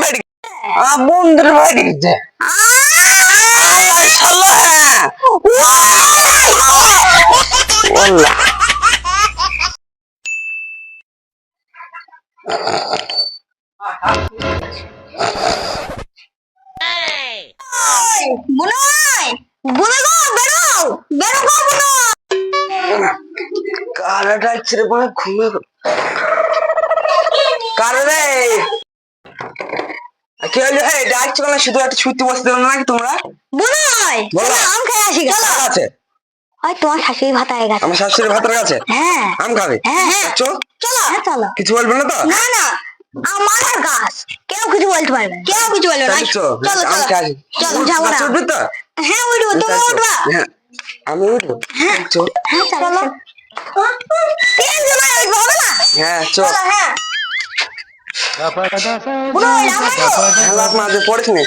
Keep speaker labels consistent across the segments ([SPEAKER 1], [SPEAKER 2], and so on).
[SPEAKER 1] বেড়ে বন্ধুর বেড়ে গেছে والله কারাটা ছেড়ে পড়ে ঘুমে কারা রে কি হলো হে ডাকছো না শুধু একটা ছুটি বসতে দেব নাকি তোমরা
[SPEAKER 2] বুনই চলো আম খেয়ে আসি চলো
[SPEAKER 1] আছে
[SPEAKER 2] ওই তোমার শাশুড়ি ভাত আয়ে গেছে
[SPEAKER 1] আমার শাশুড়ির ভাতের কাছে
[SPEAKER 2] হ্যাঁ
[SPEAKER 1] আম খাবে
[SPEAKER 2] হ্যাঁ
[SPEAKER 1] চলো
[SPEAKER 2] চলো হ্যাঁ চলো
[SPEAKER 1] কিছু বলবে না তো
[SPEAKER 2] না না আমার গাছ কেউ কিছু বলতে পারবে না কেউ কিছু বলবে না চলো চলো
[SPEAKER 1] আম খাই
[SPEAKER 2] চলো যাবো না
[SPEAKER 1] উঠবে তো
[SPEAKER 2] হ্যাঁ উঠবো তুমি উঠবা
[SPEAKER 1] হ্যাঁ আমি উঠবো
[SPEAKER 2] হ্যাঁ
[SPEAKER 1] চলো
[SPEAKER 2] হ্যাঁ চলো তিন জন উঠবো হবে না
[SPEAKER 1] হ্যাঁ চলো
[SPEAKER 2] হ্যাঁ বুনই
[SPEAKER 1] হালাত মাঝে পড়িস নি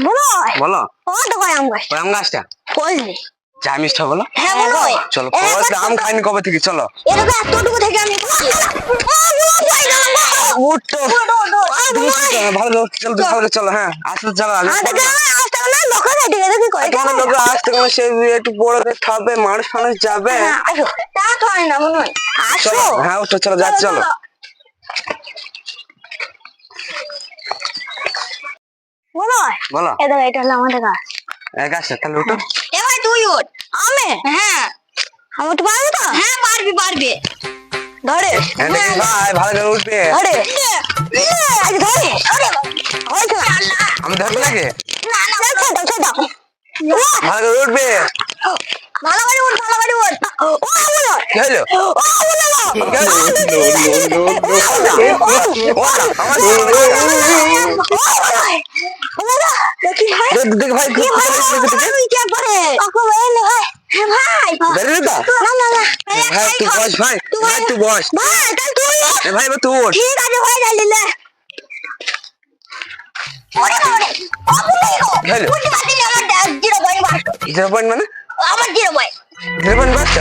[SPEAKER 2] বুনই
[SPEAKER 1] বলো
[SPEAKER 2] ও তো কই আম গাছ
[SPEAKER 1] ওই আম গাছটা
[SPEAKER 2] কইলি
[SPEAKER 1] চা মিষ্টি বলো
[SPEAKER 2] হ্যাঁ বুনই
[SPEAKER 1] চলো কবে আম খাইনি কবে থেকে চলো
[SPEAKER 2] এটা তো এতটুকু থেকে আমি
[SPEAKER 1] উঠো ভালো চলো ভালো চলো হ্যাঁ আসলে চলো তোমার লোক আসতে গেলে সে একটু বড় খাবে মানুষ ফানুষ যাবে চলো হ্যাঁ উঠো চলো যাচ্ছি চলো বলো
[SPEAKER 2] এটা হলো আমাদের গাছ
[SPEAKER 1] গাছটা তাহলে উঠো
[SPEAKER 2] এবার তুই উঠ আমি হ্যাঁ আমি তো পারবি তো হ্যাঁ পারবি পারবি ধরে
[SPEAKER 1] ভাই ভালো করে উঠবে
[SPEAKER 2] ধরে আজ ধরে
[SPEAKER 1] আমি ধরবো নাকি
[SPEAKER 2] না না ছেড়ে দাও
[SPEAKER 1] ভালো করে উঠবে
[SPEAKER 2] ভালো করে উঠ ভালো করে উঠ ও আমলো
[SPEAKER 1] কি হলো
[SPEAKER 2] ও আমলো দেখি ভাই
[SPEAKER 1] দেখ ভাই
[SPEAKER 2] কি ভাই তুই কে পারে ওকে বলে ভাই হ্যাঁ ভাই
[SPEAKER 1] ধরে না
[SPEAKER 2] না না না
[SPEAKER 1] ভাই তুই বস ভাই ভাই তুই বস
[SPEAKER 2] ভাই তাহলে তুই
[SPEAKER 1] ভাই তুই ওঠ
[SPEAKER 2] ঠিক আছে ভাই ডালিলে ওরে ওরে
[SPEAKER 1] হ্যালো
[SPEAKER 2] উঠে বাদি আমার 0 পয়েন্ট বাস্ট
[SPEAKER 1] 0 পয়েন্ট মানে
[SPEAKER 2] আমার 0 পয়েন্ট
[SPEAKER 1] 0 পয়েন্ট বাস্ট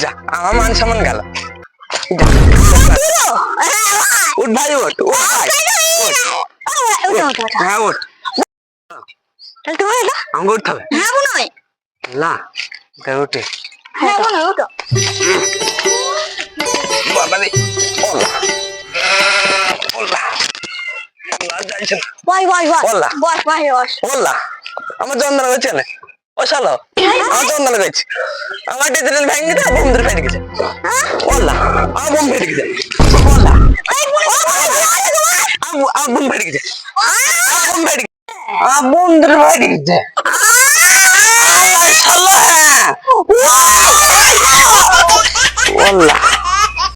[SPEAKER 1] যা আমার মান সম্মান গেল উঠ ভাই উঠ উঠ ভাই হ্যাঁ উঠ
[SPEAKER 2] তাহলে তুমি এটা
[SPEAKER 1] আমাকে উঠতে হবে
[SPEAKER 2] হ্যাঁ বুনই
[SPEAKER 1] না তাই উঠে
[SPEAKER 2] হ্যাঁ বুনই উঠো
[SPEAKER 1] বাবা রে ওলা ওলা না যাইছে না
[SPEAKER 2] বস বস বস
[SPEAKER 1] ওলা
[SPEAKER 2] বস বস বস
[SPEAKER 1] ওলা আমার যন্ত্রণা হচ্ছে না ও শালো আমার যন্ত্রণা হচ্ছে আমার ডিজিটাল ভেঙে গেছে বোম ধরে ফেটে গেছে ওলা আমার বোম ফেটে গেছে ওলা আমার বোম ফেটে গেছে বোম ফেটে বোম ধরে ফেটে গেছে শালা ওলা